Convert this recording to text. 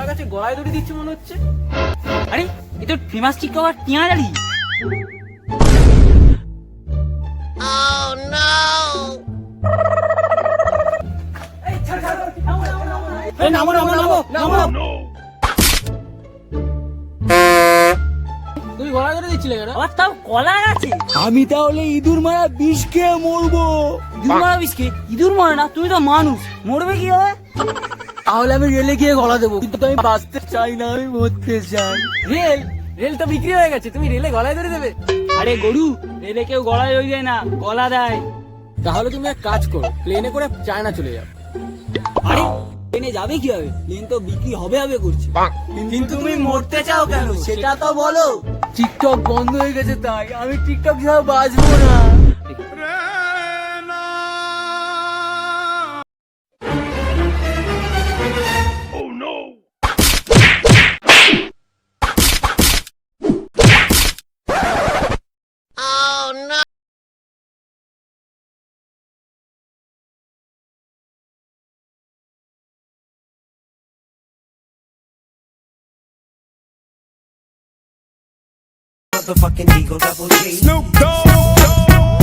কলা গাছে গলায় দড়ি দিচ্ছে মনে হচ্ছে। আরে এ তো ফেমাস টিকটকার টিয়ারি। নামো নামো নামো নামো। তুমি গলায় দড়ি দিচ্ছিলে কেন? আবার তাও কলা গাছে। আমি তাহলে ইঁদুর মারা বিষ খেয়ে মরবো। ইঁদুর মারা বিষকে? ইঁদুর মরে না, তুমি তো মানুষ, মরবে কি হবে? তাহলে আমি রেলে গিয়ে গলা দেবো, কিন্তু আমি বাঁচতে চাই না, আমি মরতে চাই। রেল রেল তো বিক্রি হয়ে গেছে, তুমি রেলে গলায় ধরে দেবে? আরে গরু, রেলে কেউ গলায় দড়ি দেয় না, গলা দেয়। তাহলে তুমি এক কাজ করো, প্লেনে করে চায়না চলে যাও। আরে ট্রেনে যাবে কি হবে? প্লেন তো বিক্রি হবে হবে করছে। কিন্তু তুমি মরতে চাও কেন সেটা তো বলো। টিকটক বন্ধ হয়ে গেছে, তাই আমি টিকটক ছাড়া বাঁচবো না। Motherfucking Eagle Double G. Snoop Dogg.